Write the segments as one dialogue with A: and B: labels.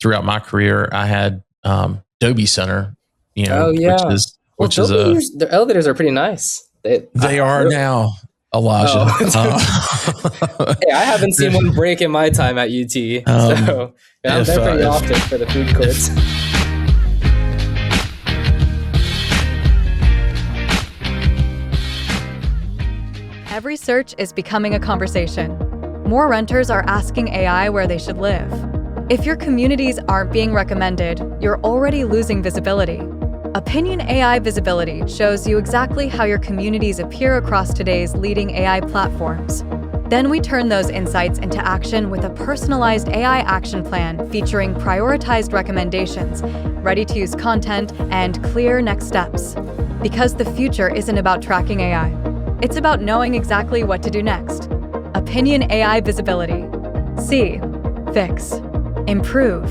A: throughout my career, I had Adobe Center,
B: Oh yeah.
A: which is
B: their elevators are pretty nice.
A: They are now, Elijah.
B: Hey, I haven't seen one break in my time at UT, so I'm there pretty often for the food courts.
C: Every search is becoming a conversation. More renters are asking AI where they should live. If your communities aren't being recommended, you're already losing visibility. Opinion AI Visibility shows you exactly how your communities appear across today's leading AI platforms. Then we turn those insights into action with a personalized AI action plan featuring prioritized recommendations, ready-to-use content, and clear next steps. Because the future isn't about tracking AI. It's about knowing exactly what to do next. Opinion AI Visibility. See, fix, improve.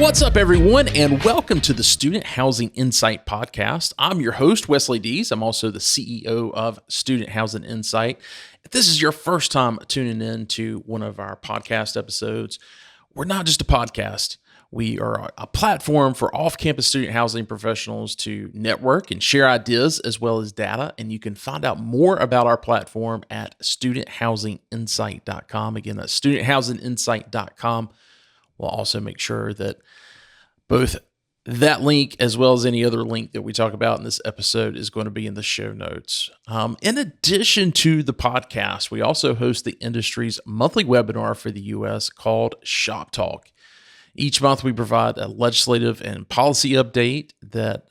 A: What's up, everyone, and welcome to the Student Housing Insight Podcast. I'm your host, Wesley Deese. I'm also the CEO of Student Housing Insight. If this is your first time tuning in to one of our podcast episodes, we're not just a podcast. We are a platform for off-campus student housing professionals to network and share ideas as well as data. And you can find out more about our platform at studenthousinginsight.com. Again, that's studenthousinginsight.com. We'll also make sure that both that link as well as any other link that we talk about in this episode is going to be in the show notes. In addition to the podcast, we also host the industry's monthly webinar for the U.S. called Shop Talk. Each month, we provide a legislative and policy update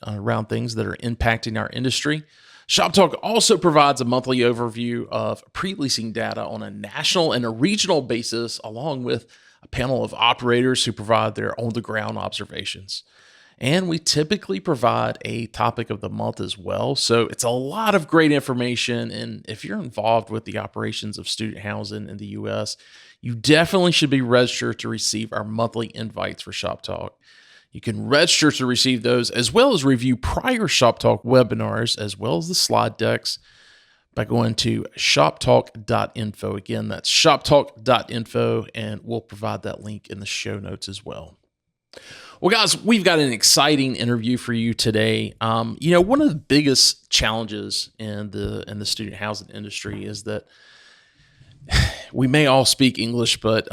A: around things that are impacting our industry. Shop Talk also provides a monthly overview of pre-leasing data on a national and a regional basis, along with a panel of operators who provide their on-the-ground observations. And we typically provide a topic of the month as well. So it's a lot of great information. And if you're involved with the operations of student housing in the U.S., you definitely should be registered to receive our monthly invites for Shop Talk. You can register to receive those as well as review prior Shop Talk webinars as well as the slide decks by going to shoptalk.info. Again, that's shoptalk.info, and we'll provide that link in the show notes as well. Well, guys, we've got an exciting interview for you today. One of the biggest challenges in the student housing industry is that we may all speak English, but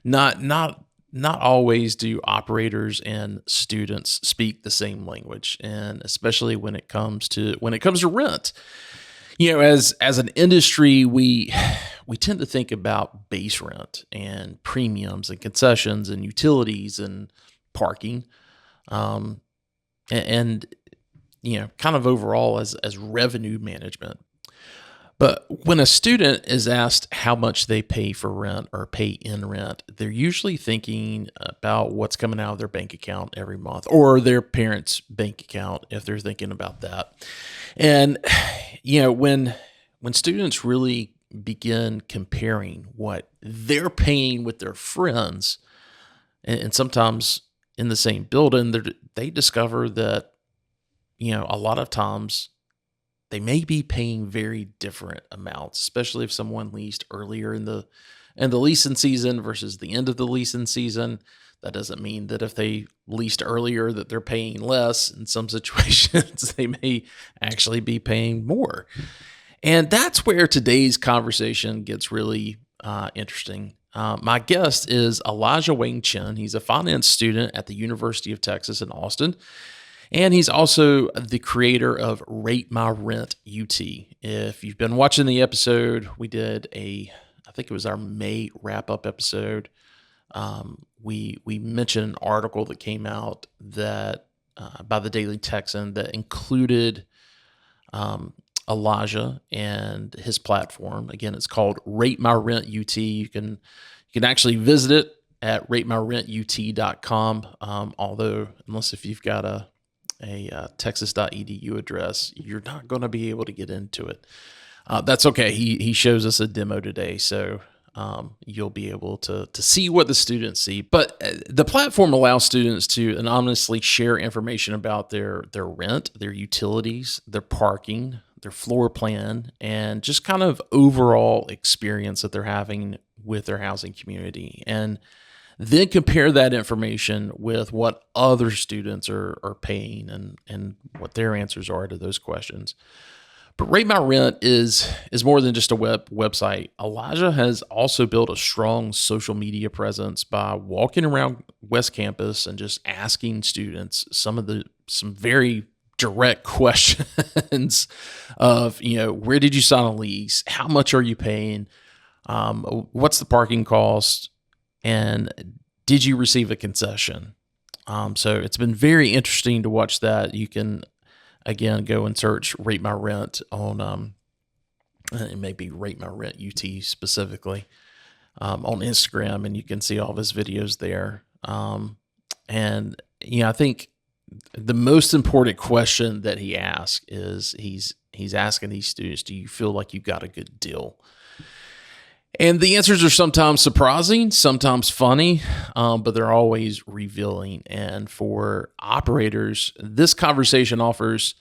A: not always do operators and students speak the same language, and especially when it comes to rent. As an industry, we tend to think about base rent and premiums and concessions and utilities and parking, and kind of overall as revenue management. But when a student is asked how much they pay for rent or pay in rent, they're usually thinking about what's coming out of their bank account every month, or their parents' bank account if they're thinking about that. And when students really begin comparing what they're paying with their friends, and sometimes in the same building, they discover that a lot of times they may be paying very different amounts, especially if someone leased earlier in the leasing season versus the end of the leasing season. That doesn't mean that if they leased earlier that they're paying less. In some situations, they may actually be paying more. And that's where today's conversation gets really interesting. My guest is Elijah Wang-Chen. He's a finance student at the University of Texas in Austin. And he's also the creator of RateMyRentUT. If you've been watching the episode, we did I think it was our May wrap-up episode. We mentioned an article that came out that by the Daily Texan that included Elijah and his platform. Again, it's called RateMyRentUT. You can actually visit it at RateMyRentUT.com. Although, unless if you've got a texas.edu address, you're not going to be able to get into it. That's okay. He shows us a demo today, so you'll be able to see what the students see. But the platform allows students to anonymously share information about their rent, their utilities, their parking, their floor plan, and just kind of overall experience that they're having with their housing community. And then compare that information with what other students are paying and what their answers are to those questions. But Rate My Rent is more than just a website. Elijah has also built a strong social media presence by walking around West Campus and just asking students some very direct questions of, where did you sign a lease? How much are you paying? What's the parking cost? And did you receive a concession? So it's been very interesting to watch that. You can, again, go and search Rate My Rent on, it may be Rate My Rent UT specifically, on Instagram, and you can see all of his videos there. And, I think the most important question that he asks is he's asking these students, do you feel like you got a good deal? And the answers are sometimes surprising, sometimes funny, but they're always revealing. And for operators, this conversation offers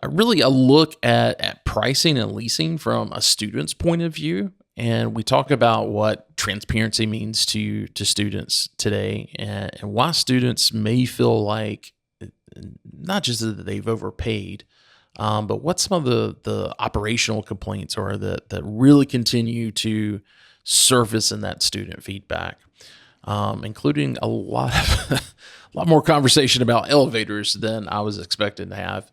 A: really a look at pricing and leasing from a student's point of view. And we talk about what transparency means to students today, and why students may feel like not just that they've overpaid, but what some of the operational complaints are that really continue to surface in that student feedback, including a lot more conversation about elevators than I was expecting to have.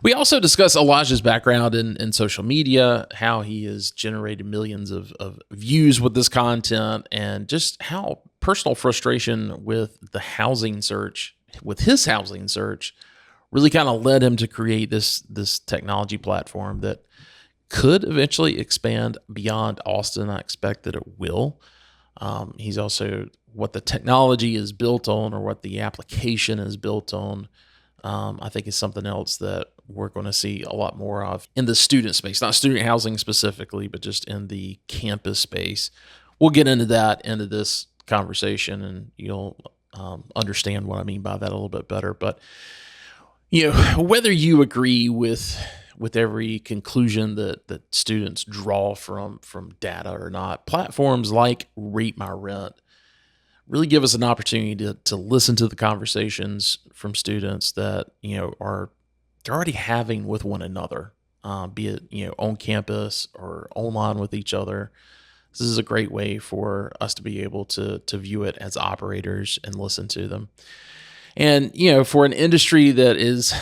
A: We also discuss Elijah's background in social media, how he has generated millions of views with this content, and just how personal frustration with his housing search really kind of led him to create this technology platform that could eventually expand beyond Austin. I expect that it will. He's also what the technology is built on, or what the application is built on, I think is something else that we're going to see a lot more of in the student space, not student housing specifically, but just in the campus space. We'll get into this conversation, and you'll understand what I mean by that a little bit better. But whether you agree with every conclusion that students draw from data or not, platforms like Rate My Rent really give us an opportunity to listen to the conversations from students that they're already having with one another, be it on campus or online with each other. This is a great way for us to be able to view it as operators and listen to them. And for an industry that is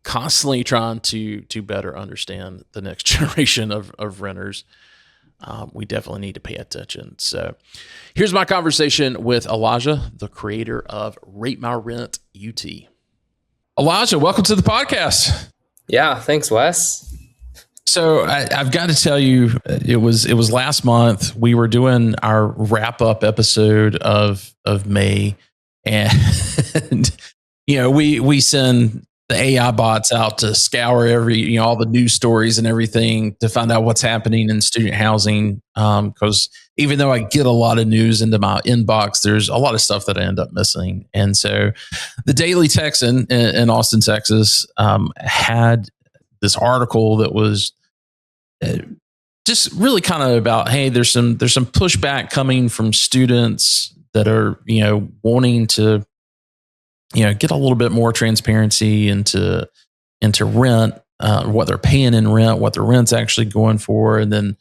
A: constantly trying to better understand the next generation of renters, we definitely need to pay attention. So here's my conversation with Elijah, the creator of Rate My Rent UT. Elijah, welcome to the podcast.
B: Yeah, thanks, Wes.
A: So I've got to tell you, it was last month. We were doing our wrap up episode of May, and we send the AI bots out to scour all the news stories and everything to find out what's happening in student housing. Because even though I get a lot of news into my inbox, there's a lot of stuff that I end up missing. And so the Daily Texan in Austin, Texas, had this article that was just really kind of about, hey, there's some pushback coming from students that are, wanting to, get a little bit more transparency into rent, what they're paying in rent, what the rent's actually going for. And then,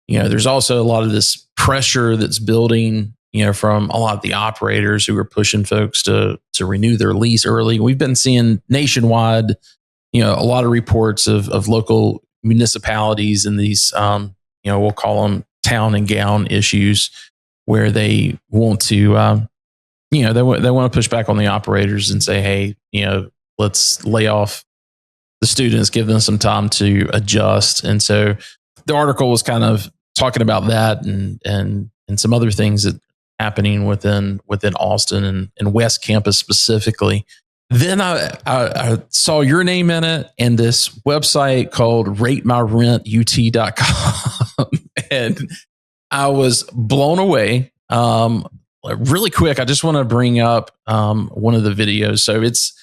A: there's also a lot of this pressure that's building, from a lot of the operators who are pushing folks to renew their lease early. We've been seeing nationwide, a lot of reports of local municipalities and these, we'll call them town and gown issues, where they want to, they want to push back on the operators and say, hey, let's lay off the students, give them some time to adjust. And so the article was kind of talking about that and some other things that happening within Austin and West Campus specifically. Then I saw your name in it and this website called RateMyRentUT.com, and I was blown away. Really quick, I just want to bring up one of the videos. So it's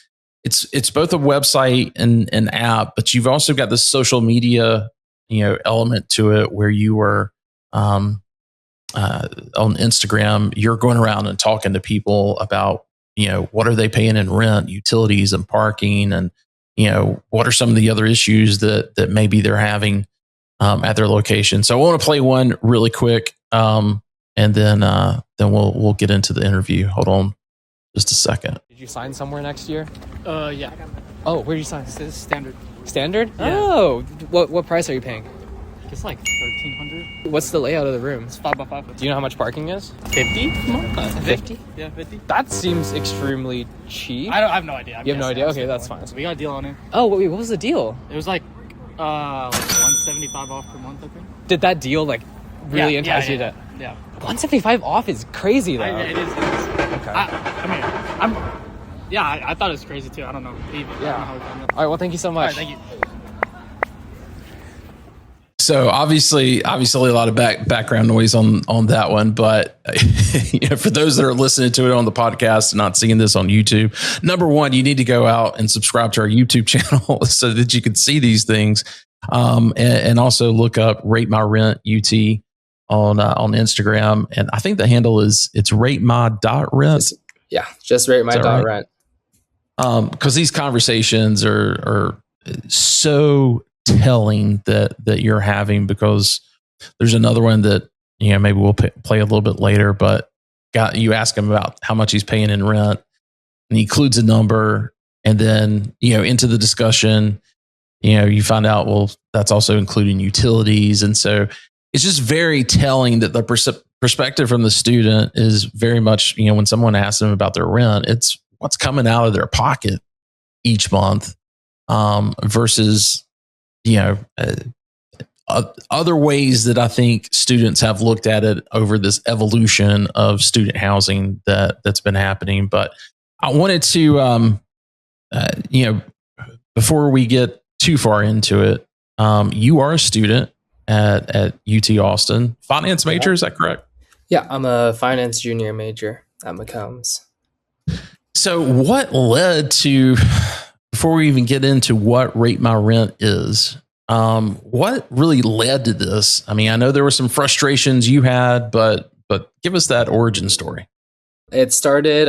A: it's both a website and an app, but you've also got this social media, element to it where you are on Instagram, you're going around and talking to people about, what are they paying in rent, utilities, and parking, and what are some of the other issues that maybe they're having at their location. So I want to play one really quick, and then we'll get into the interview. Hold on just a second.
D: Did you sign somewhere next year?
E: Yeah.
D: Oh, where did you sign?
E: This is standard.
D: Standard?
E: Yeah.
D: Oh, what price are you paying?
E: It's like 1,300.
D: What's the layout of the room?
E: It's 5x5.
D: Do you know how much parking is?
E: 50?
D: 50?
E: Yeah, 50.
D: That seems extremely cheap.
E: I have no idea.
D: You have no idea? Okay, that's fine.
E: We got a deal on it.
D: Oh, wait, what was the deal?
E: It was like 175 off per month, I think.
D: Did that deal really entice you to?
E: Yeah.
D: 175 off is crazy though.
E: It is.
D: Okay.
E: I thought it was crazy too. I don't know. I don't know how we found it.
D: All right, well, thank you so much.
E: All right, thank you.
A: So obviously a lot of background noise on that one, but for those that are listening to it on the podcast and not seeing this on YouTube, number one, you need to go out and subscribe to our YouTube channel so that you can see these things, and also look up RateMyRentUT on Instagram, and I think the handle is RateMy.rent.
B: Yeah, just RateMy.rent.
A: Because these conversations are so telling that you're having, because there's another one that maybe we'll play a little bit later, but you ask him about how much he's paying in rent, and he includes a number, and then into the discussion you find out, well, that's also including utilities. And so it's just very telling that the perspective from the student is very much, when someone asks them about their rent, it's what's coming out of their pocket each month, versus other ways that I think students have looked at it over this evolution of student housing that's been happening. But I wanted to, before we get too far into it, you are a student at UT Austin, finance major, is that correct?
B: Yeah, I'm a finance junior major at McCombs.
A: So what led to, before we even get into what Rate My Rent is, what really led to this? I mean, I know there were some frustrations you had, but give us that origin story.
B: It started,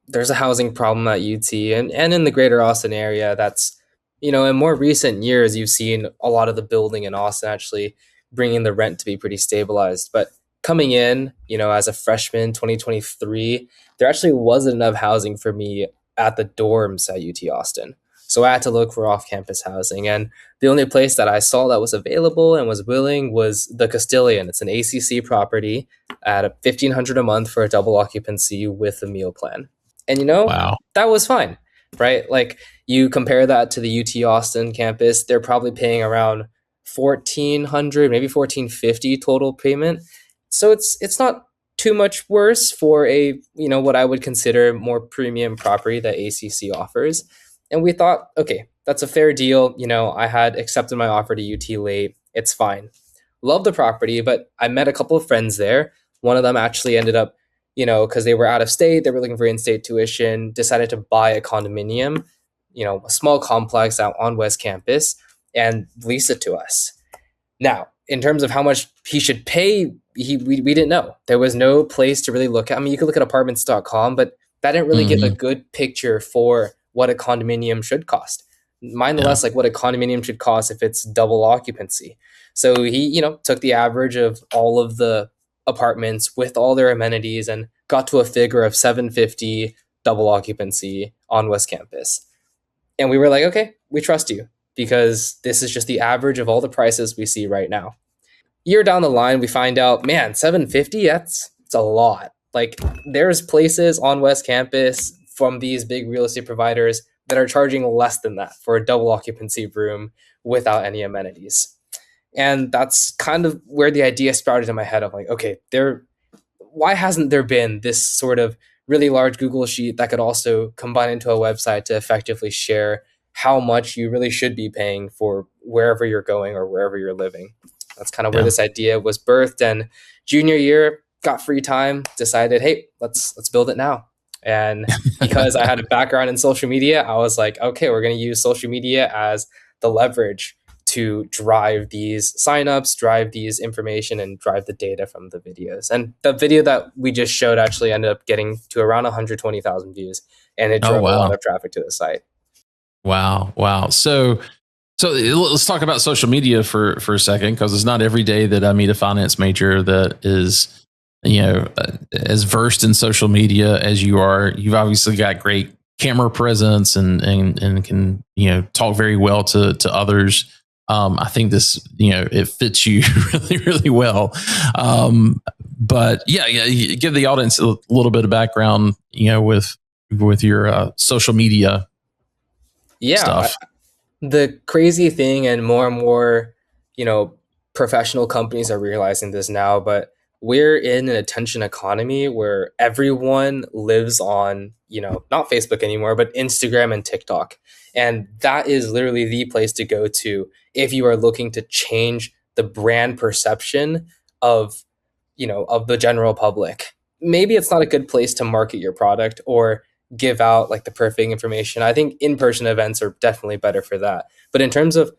B: there's a housing problem at UT and in the greater Austin area. That's, in more recent years, you've seen a lot of the building in Austin actually bringing the rent to be pretty stabilized. But coming in, as a freshman, 2023, there actually wasn't enough housing for me at the dorms at UT Austin. So I had to look for off-campus housing. And the only place that I saw that was available and was willing was the Castilian. It's an ACC property at $1,500 a month for a double occupancy with a meal plan. And
A: wow,
B: that was fine, right? Like you compare that to the UT Austin campus, they're probably paying around $1,400, maybe $1,450 total payment. So it's not too much worse for a, what I would consider more premium property that ACC offers. And we thought, okay, that's a fair deal. I had accepted my offer to UT late. It's fine. Love the property, but I met a couple of friends there. One of them actually ended up, because they were out of state, they were looking for in-state tuition, decided to buy a condominium, a small complex out on West Campus and lease it to us. Now, in terms of how much he should pay, we didn't know. There was no place to really look at. You could look at apartments.com, but that didn't really give a good picture for what a condominium should cost. Nonetheless, like what a condominium should cost if it's double occupancy. So he, took the average of all of the apartments with all their amenities and got to a figure of $750 double occupancy on West Campus. And we were like, okay, we trust you because this is just the average of all the prices we see right now. Year down the line, we find out, man, $750, that's a lot. Like there's places on West Campus from these big real estate providers that are charging less than that for a double occupancy room without any amenities. And that's kind of where the idea started in my head of like, okay, why hasn't there been this sort of really large Google sheet that could also combine into a website to effectively share how much you really should be paying for wherever you're going or wherever you're living? That's kind of where this idea was birthed. And junior year, got free time, decided, hey, let's build it now. And because I had a background in social media, I was like, okay, we're going to use social media as the leverage to drive these signups, drive these information, and drive the data from the videos. And the video that we just showed actually ended up getting to around 120,000 views, and it drove a lot of traffic to the site.
A: Wow. So let's talk about social media for a second, because it's not every day that I meet a finance major that is, as versed in social media as you are. You've obviously got great camera presence and can, talk very well to others. I think this, it fits you really, really well. But you give the audience a little bit of background, with your social media stuff.
B: The crazy thing, and more, professional companies are realizing this now, but we're in an attention economy where everyone lives on, not Facebook anymore, but Instagram and TikTok. And that is literally the place to go to if you are looking to change the brand perception of the general public. Maybe it's not a good place to market your product or give out like the perfect information. I think in-person events are definitely better for that. But in terms of,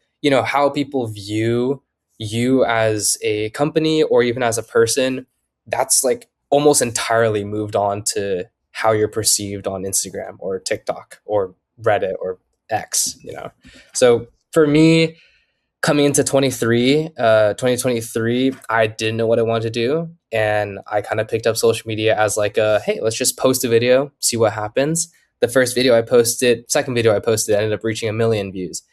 B: how people view you as a company or even as a person, that's like almost entirely moved on to how you're perceived on Instagram or TikTok or Reddit or X, So for me, coming into 2023, I didn't know what I wanted to do. And I kind of picked up social media as like hey, let's just post a video, see what happens. The second video I posted ended up reaching 1 million views.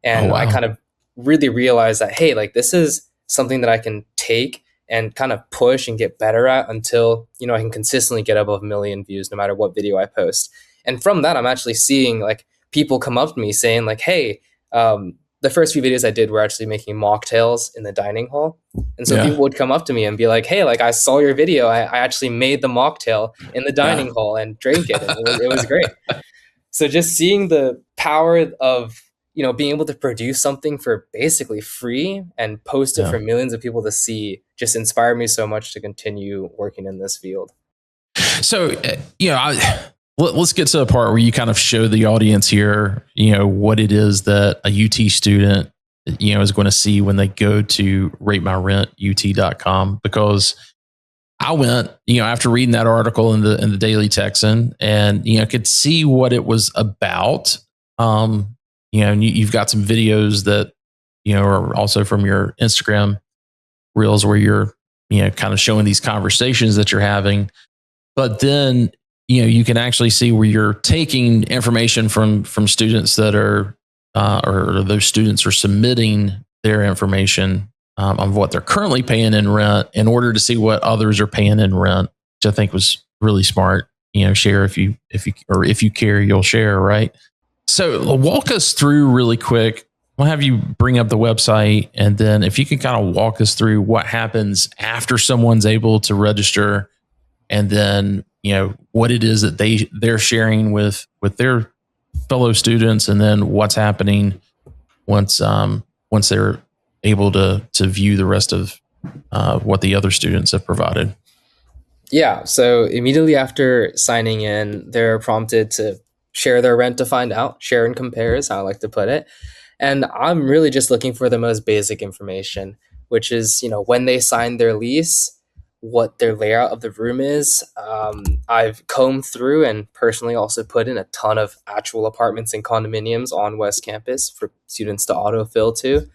B: And I kind of really realized that, hey, like this is something that I can take and kind of push and get better at until, I can consistently get above 1 million views no matter what video I post. And from that, I'm actually seeing like people come up to me saying like, hey, the first few videos I did were actually making mocktails in the dining hall. And so people would come up to me and be like, hey, like I saw your video. I actually made the mocktail in the dining hall and drank it. And it was great. So just seeing the power of, being able to produce something for basically free and post it for millions of people to see just inspired me so much to continue working in this field.
A: So, let's get to the part where you kind of show the audience here, what it is that a UT student, is going to see when they go to RateMyRentUT.com. Because I went, after reading that article in the Daily Texan, and could see what it was about. And you've got some videos that are also from your Instagram reels where you're kind of showing these conversations that you're having, but then you can actually see where you're taking information from students that are or those students are submitting their information on what they're currently paying in rent in order to see what others are paying in rent, which I think was really smart. Share if you care, you'll share, right? So walk us through really quick. I'll have you bring up the website, and then if you can kind of walk us through what happens after someone's able to register, and then what it is that they're sharing with their fellow students, and then what's happening once they're able to view the rest of what the other students have provided.
B: Yeah. So immediately after signing in, they're prompted to share their rent to find out. Share and compare is how I like to put it. And I'm really just looking for the most basic information, which is, when they sign their lease, what their layout of the room is. I've combed through and personally also put in a ton of actual apartments and condominiums on West Campus for students to autofill to.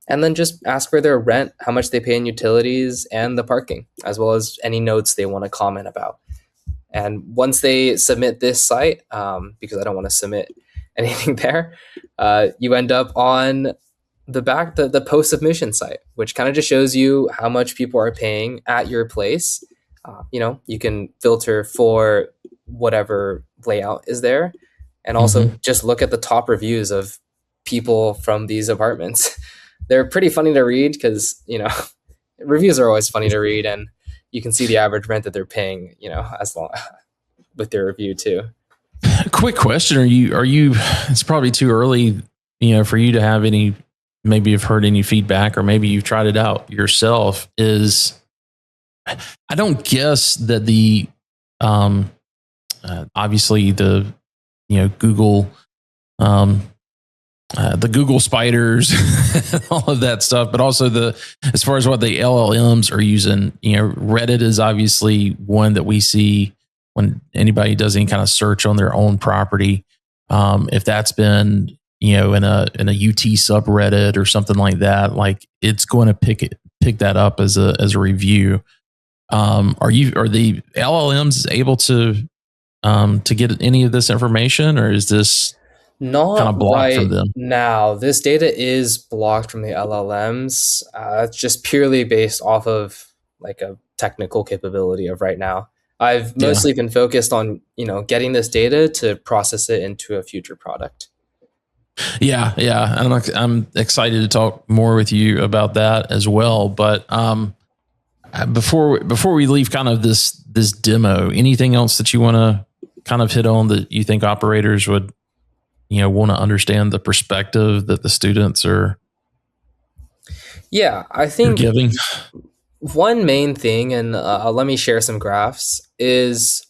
B: And then just ask for their rent, how much they pay in utilities, and the parking, as well as any notes they want to comment about. And once they submit this site, because I don't want to submit anything there, you end up on the post submission site, which kind of just shows you how much people are paying at your place. You can filter for whatever layout is there, and also just look at the top reviews of people from these apartments. They're pretty funny to read because, reviews are always funny to read, and you can see the average rent that they're paying, as long with their review too.
A: Quick question. Are you, it's probably too early, for you to have any, maybe you've heard any feedback, or maybe you've tried it out yourself, is I don't guess that the obviously Google, the Google spiders, all of that stuff, but also as far as what the LLMs are using, Reddit is obviously one that we see when anybody does any kind of search on their own property. If that's been, in a UT subreddit or something like that, like it's going to pick that up as a review. Are the LLMs able to get any of this information, or is this
B: Not
A: kind of blocked
B: right
A: from them?
B: now. This data is blocked from the LLMs. It's just purely based off of like a technical capability of right now. I've mostly been focused on, getting this data to process it into a future product.
A: Yeah. I'm excited to talk more with you about that as well. But before we leave kind of this demo, anything else that you want to kind of hit on that you think operators would want to understand the perspective that the students are
B: I think
A: giving?
B: one main thing, and let me share some graphs, is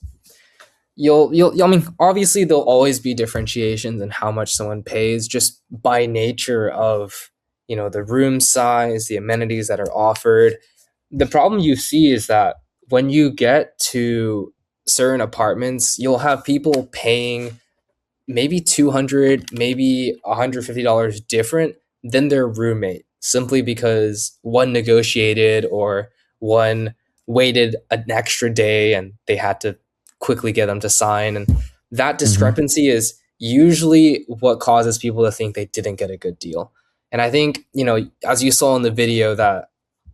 B: I mean, obviously there'll always be differentiations in how much someone pays just by nature of, the room size, the amenities that are offered. The problem you see is that when you get to certain apartments, you'll have people paying maybe $200, maybe $150 different than their roommate, simply because one negotiated or one waited an extra day and they had to quickly get them to sign. And that discrepancy is usually what causes people to think they didn't get a good deal. And I think, as you saw in the video that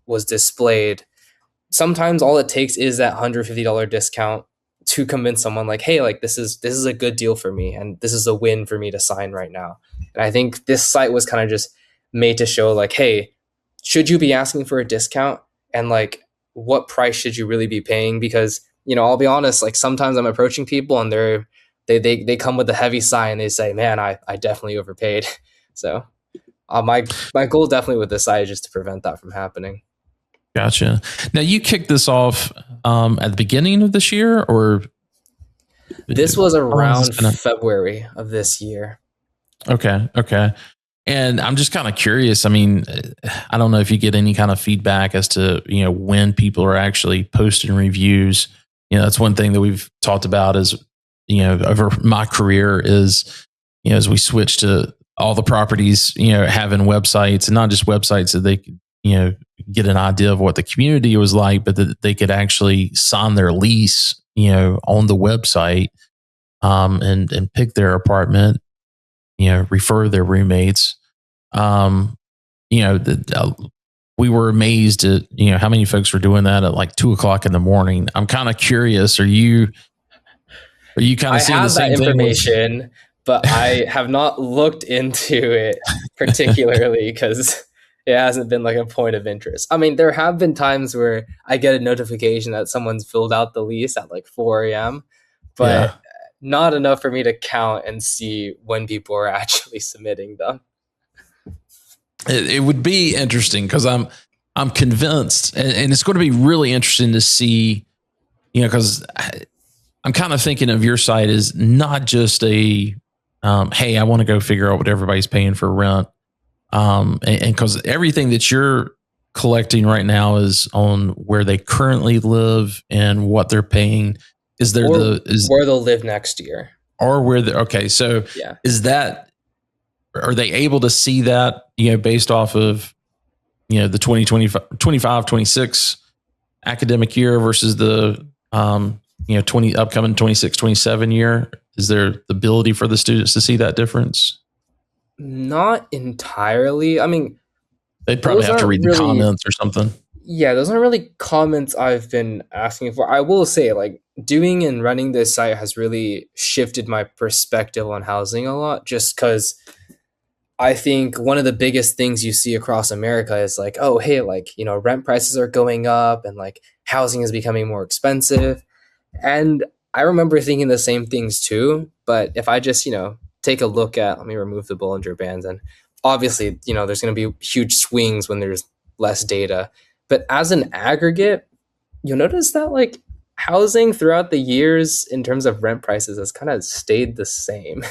B: was displayed, sometimes all it takes is that $150 discount to convince someone like, hey, like this is a good deal for me and this is a win for me to sign right now. And I think this site was kind of just made to show like, hey, should you be asking for a discount, and like what price should you really be paying? Because, I'll be honest, like sometimes I'm approaching people and they come with a heavy sign and they say, man, I definitely overpaid. So my goal definitely with this site is just to prevent that from happening.
A: Gotcha. Now you kicked this off at the beginning of this year, or
B: this was around February of this year.
A: Okay. And I'm just kind of curious. I mean, I don't know if you get any kind of feedback as to, when people are actually posting reviews. That's one thing that we've talked about is, over my career is, as we switch to all the properties, having websites, and not just websites that they could, get an idea of what the community was like, but that they could actually sign their lease, on the website, and pick their apartment, refer their roommates. We were amazed at, how many folks were doing that at like 2:00 in the morning. I'm kind of curious. Are you kind of seeing the same
B: information, but I have not looked into it particularly because it hasn't been like a point of interest. I mean, there have been times where I get a notification that someone's filled out the lease at like 4 a.m., but not enough for me to count and see when people are actually submitting them.
A: It would be interesting because I'm convinced, and it's going to be really interesting to see, because I'm kind of thinking of your site as not just a, hey, I want to go figure out what everybody's paying for rent. And because everything that you're collecting right now is on where they currently live and what they're paying. Is there
B: where they'll live next year,
A: or where so is that, are they able to see that, based off of, the 2025, 26 academic year versus the, upcoming 26, 27 year? Is there the ability for the students to see that difference?
B: Not entirely. I mean,
A: they'd probably have to read the comments or something.
B: Yeah, those aren't really comments I've been asking for. I will say, like, doing and running this site has really shifted my perspective on housing a lot, just because I think one of the biggest things you see across America is like, oh, hey, like, rent prices are going up and like housing is becoming more expensive. And I remember thinking the same things too. But if I just, take a look at, let me remove the Bollinger Bands, and obviously, there's going to be huge swings when there's less data. But as an aggregate, you'll notice that like housing throughout the years in terms of rent prices has kind of stayed the same.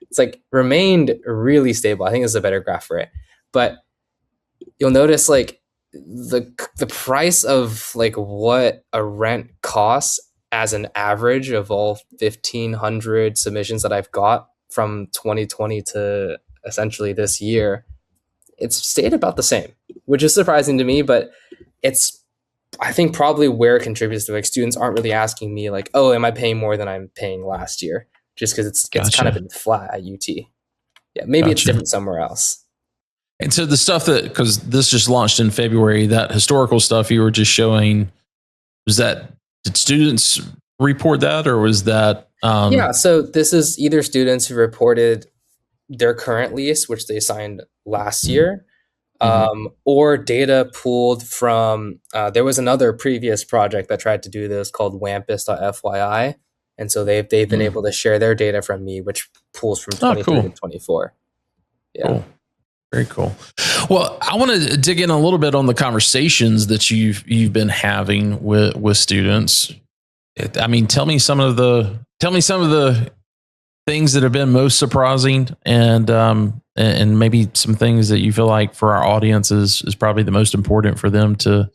B: It's like remained really stable. I think this is a better graph for it. But you'll notice like the price of like what a rent costs as an average of all 1,500 submissions that I've got from 2020 to essentially this year, it's stayed about the same, which is surprising to me, but it's, I think, probably where it contributes to like students aren't really asking me like, oh, am I paying more than I'm paying last year? Just because it's kind of been flat at UT. Yeah, maybe it's different somewhere else.
A: And so the stuff that, because this just launched in February, that historical stuff you were just showing, did students report that, or was that?
B: Yeah, so this is either students who reported their current lease, which they signed last year, or data pulled from, there was another previous project that tried to do this called Wampus.fyi. And so they've been able to share their data from me, which pulls from 23 to 24. Yeah.
A: Cool. Very cool. Well, I want to dig in a little bit on the conversations that you've been having with students. I mean, tell me some of the things that have been most surprising, and maybe some things that you feel like for our audience is probably the most important for them to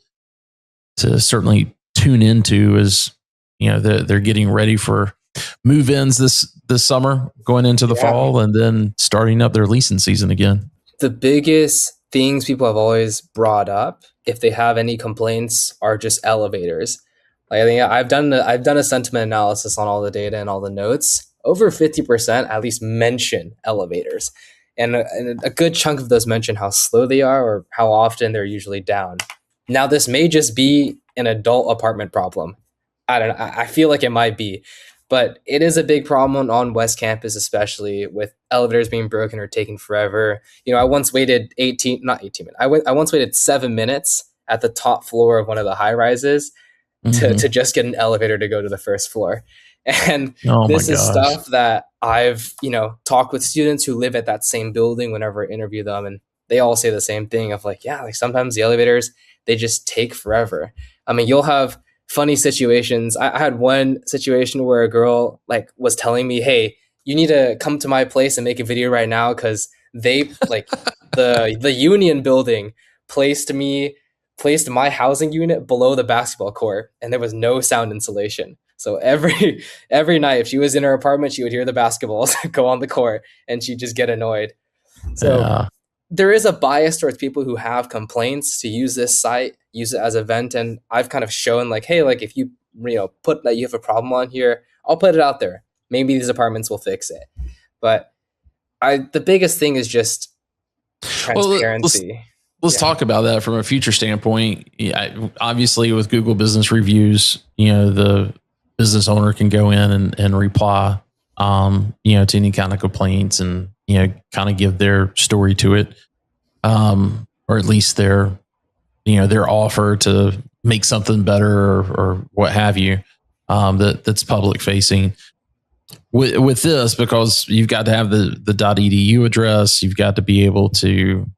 A: certainly tune into as, you know, they're getting ready for move-ins this summer, going into the fall, and then starting up their leasing season again.
B: The biggest things people have always brought up, if they have any complaints, are just elevators. Like, I think I've done a sentiment analysis on all the data and all the notes. Over 50% at least mention elevators, and a good chunk of those mention how slow they are or how often they're usually down. Now, this may just be an adult apartment problem. I don't know. I feel like it might be, but it is a big problem on West Campus, especially with elevators being broken or taking forever. You know, I once waited 18 minutes. I once waited 7 minutes at the top floor of one of the high rises to just get an elevator to go to the first floor. And this is stuff that I've, talked with students who live at that same building whenever I interview them. And they all say the same thing of like, yeah, like sometimes the elevators, they just take forever. I mean, you'll have funny situations. I had one situation where a girl like was telling me, hey, you need to come to my place and make a video right now, because they like the union building placed my housing unit below the basketball court, and there was no sound insulation. So every night, if she was in her apartment, she would hear the basketballs go on the court, and she'd just get annoyed. So there is a bias towards people who have complaints to use this site, use it as a vent. And I've kind of shown like, hey, like if you put that you have a problem on here, I'll put it out there. Maybe these apartments will fix it. But the biggest thing is just transparency.
A: Well, let's talk about that from a future standpoint. Obviously, with Google Business Reviews, the business owner can go in and reply, to any kind of complaints and, kind of give their story to it. Or at least their offer to make something better or what have you, that's public facing. With this, because you've got to have the .edu address, you've got to be able to,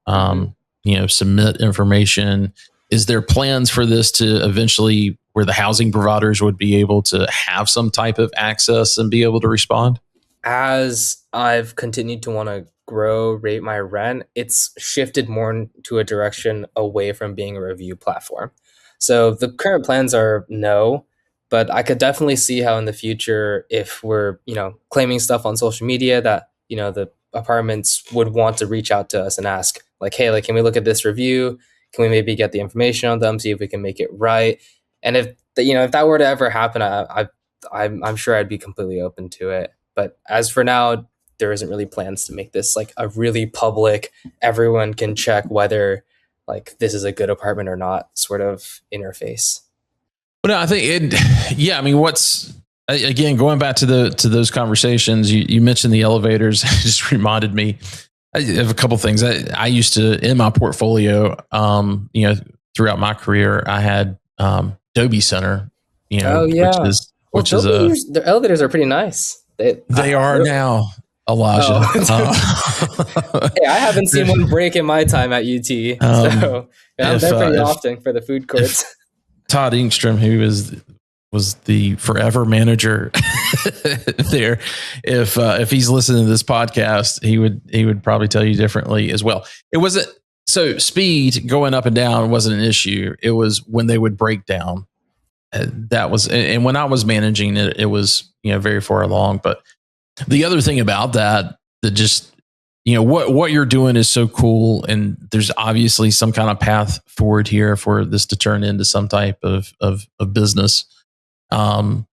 A: submit information. Is there plans for this to eventually where the housing providers would be able to have some type of access and be able to respond?
B: As I've continued to want to grow Rate My Rent, it's shifted more to a direction away from being a review platform. So the current plans are no, but I could definitely see how in the future, if we're, claiming stuff on social media, that, the apartments would want to reach out to us and ask like, hey, like, can we look at this review? Can we maybe get the information on them, see if we can make it right? And if that were to ever happen, I'm sure I'd be completely open to it. But as for now, there isn't really plans to make this like a really public, everyone can check whether like this is a good apartment or not sort of interface.
A: But no, I think what's, again, going back to those conversations, you mentioned the elevators. It just reminded me of a couple things. I used to, in my portfolio, throughout my career, I had Adobe Center, which is
B: their elevators are pretty nice.
A: They are now, Elijah.
B: Hey, I haven't seen one break in my time at UT. So I'm there pretty often for the food courts.
A: Todd Engstrom, who was the forever manager there. If he's listening to this podcast, he would probably tell you differently as well. It wasn't so speed going up and down wasn't an issue. It was when they would break down. That was, and when I was managing it, it was very far along. But the other thing about that just what you're doing is so cool, and there's obviously some kind of path forward here for this to turn into some type of business. And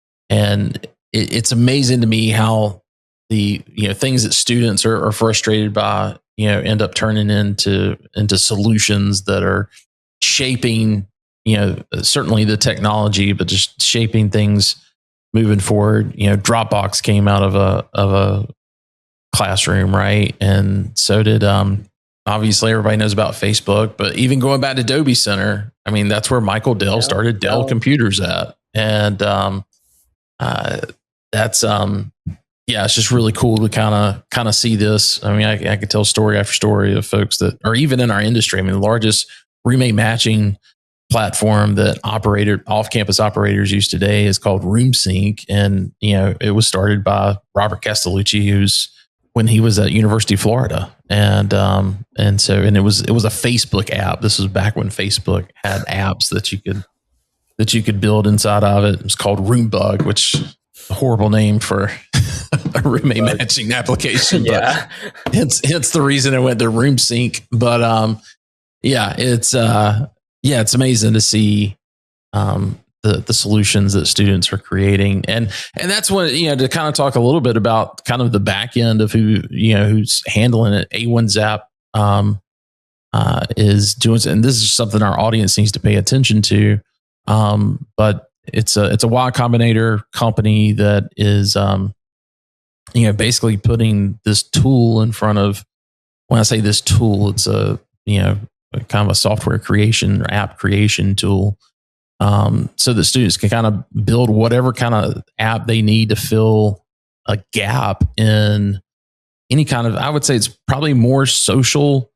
A: it's amazing to me how the things that students are frustrated by end up turning into solutions that are shaping certainly the technology, but just shaping things moving forward. Dropbox came out of a classroom, right? And so did obviously everybody knows about Facebook, but even going back to Adobe Center, I mean, that's where Michael Dell started Dell Computers at. And that's it's just really cool to kind of see this. I mean, I could tell story after story of folks that are even in our industry. I mean, the largest remake matching platform that off-campus operators use today is called RoomSync, and it was started by Robert Castellucci, when he was at University of Florida, and it was a Facebook app. This was back when Facebook had apps that you could build inside of it. It was called Roombug, which is a horrible name for a roommate matching application.
B: Yeah.
A: But hence the reason it went to RoomSync. But it's amazing to see the solutions that students are creating, and that's when to kind of talk a little bit about kind of the back end of who's handling it. A1Zap is doing, and this is something our audience needs to pay attention to. But it's a Y Combinator company that is basically putting this tool in front of. When I say this tool, it's a kind of a software creation or app creation tool. So that students can kind of build whatever kind of app they need to fill a gap in any kind of, I would say it's probably more social.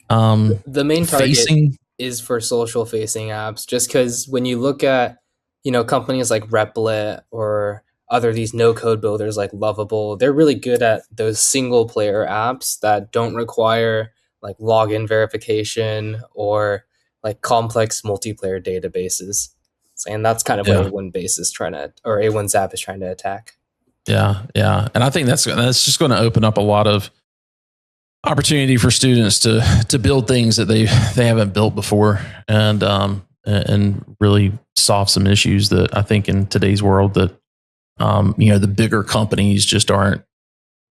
B: The main target
A: facing
B: is for social facing apps, just because when you look at, companies like Replit or these no code builders like Lovable, they're really good at those single player apps that don't require like login verification or like complex multiplayer databases. And that's kind of what A1Base is A1Zap is trying to attack. Yeah.
A: And I think that's just going to open up a lot of opportunity for students to build things that they haven't built before, and really solve some issues that I think in today's world that the bigger companies just aren't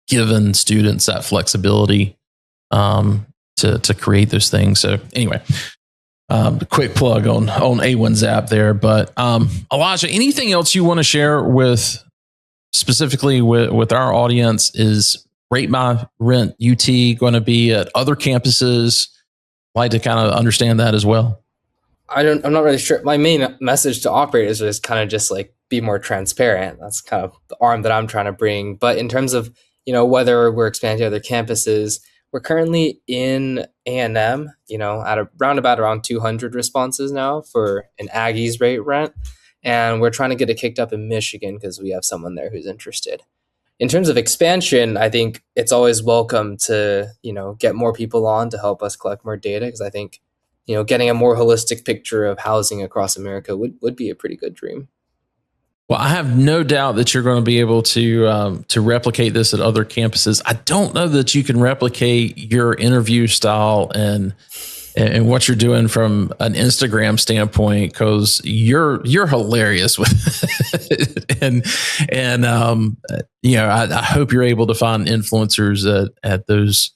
A: giving students that flexibility to create those things. So anyway, quick plug on A1Zap there. But Elijah, anything else you want to share specifically with our audience? Is RateMyRentUT going to be at other campuses? I'd like to kind of understand that as well.
B: I'm not really sure. My main message to operators is kind of just like be more transparent. That's kind of the arm that I'm trying to bring. But in terms of whether we're expanding to other campuses, we're currently in A&M, at around 200 responses now for an Aggie's rate rent. And we're trying to get it kicked up in Michigan because we have someone there who's interested. In terms of expansion, I think it's always welcome to, get more people on to help us collect more data, because I think, getting a more holistic picture of housing across America would be a pretty good dream.
A: Well, I have no doubt that you're going to be able to replicate this at other campuses. I don't know that you can replicate your interview style and what you're doing from an Instagram standpoint, because you're hilarious with it. I hope you're able to find influencers at those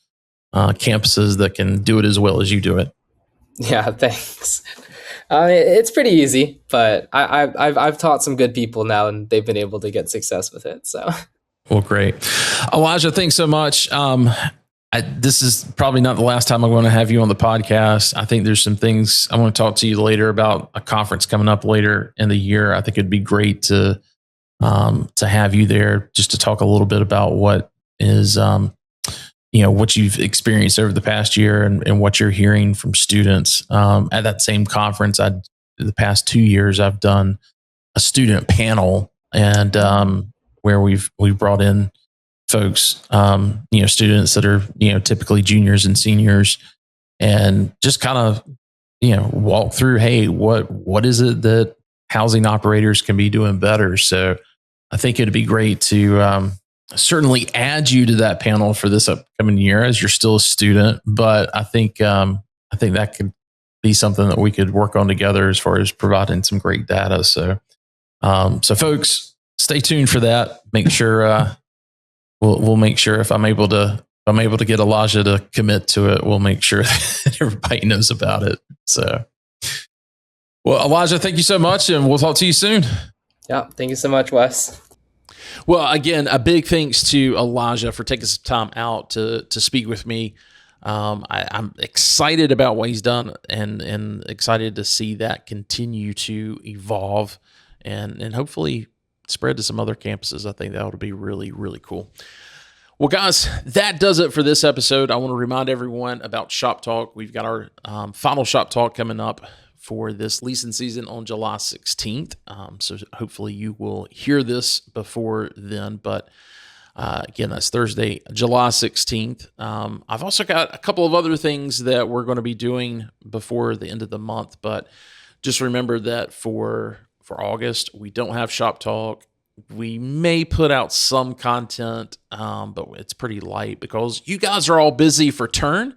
A: campuses that can do it as well as you do it.
B: Yeah, thanks. It's pretty easy, but I've taught some good people now, and they've been able to get success with it. So,
A: well, great, Elijah. Thanks so much. This is probably not the last time I'm going to have you on the podcast. I think there's some things I want to talk to you later about a conference coming up later in the year. I think it'd be great to have you there just to talk a little bit about what is, what you've experienced over the past year and what you're hearing from students. At that same conference, the past 2 years, I've done student panel, and where we've brought in folks, students that are typically juniors and seniors, and just kind of walk through, hey, what is it that housing operators can be doing better? So I think it'd be great to certainly add you to that panel for this upcoming year as you're still a student. But I think that could be something that we could work on together as far as providing some great data. So folks, stay tuned for that. Make sure we'll make sure if I'm able to get Elijah to commit to it, we'll make sure that everybody knows about it. So, well, Elijah, thank you so much, and we'll talk to you soon.
B: Yeah, thank you so much, Wes.
A: Well, again, a big thanks to Elijah for taking some time out to speak with me. I'm excited about what he's done, and excited to see that continue to evolve and hopefully spread to some other campuses. I think that would be really, really cool. Well, guys, that does it for this episode. I want to remind everyone about Shop Talk. We've got our final Shop Talk coming up for this leasing season on July 16th. So hopefully you will hear this before then. But again, that's Thursday, July 16th. I've also got a couple of other things that we're going to be doing before the end of the month. But just remember that for August, we don't have Shop Talk. We may put out some content, but it's pretty light because you guys are all busy for turn.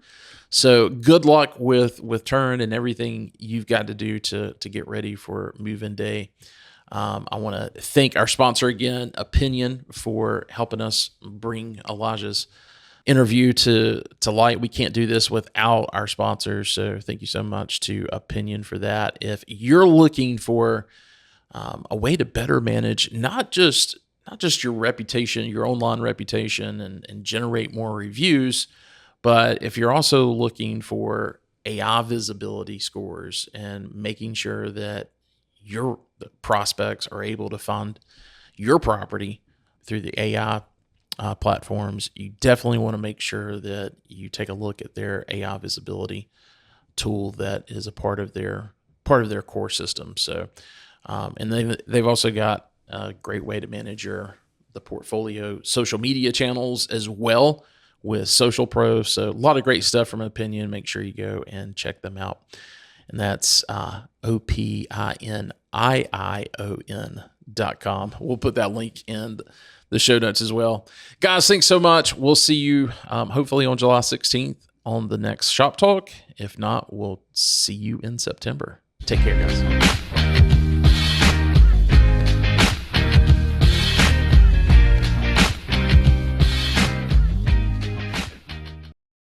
A: So good luck with turn and everything you've got to do to get ready for move-in day. I want to thank our sponsor again, Opinion, for helping us bring Elijah's interview to light. We can't do this without our sponsors. So thank you so much to Opinion for that. If you're looking for a way to better manage not just your reputation, your online reputation, and generate more reviews, but if you're also looking for AI visibility scores and making sure that your prospects are able to find your property through the AI platforms, you definitely want to make sure that you take a look at their AI visibility tool that is a part of their core system. So. And they've also got a great way to manage the portfolio social media channels as well with Social Pro. So a lot of great stuff from Opinion. Make sure you go and check them out. And that's OPINIION.com. We'll put that link in the show notes as well. Guys, thanks so much. We'll see you hopefully on July 16th on the next Shop Talk. If not, we'll see you in September. Take care, guys.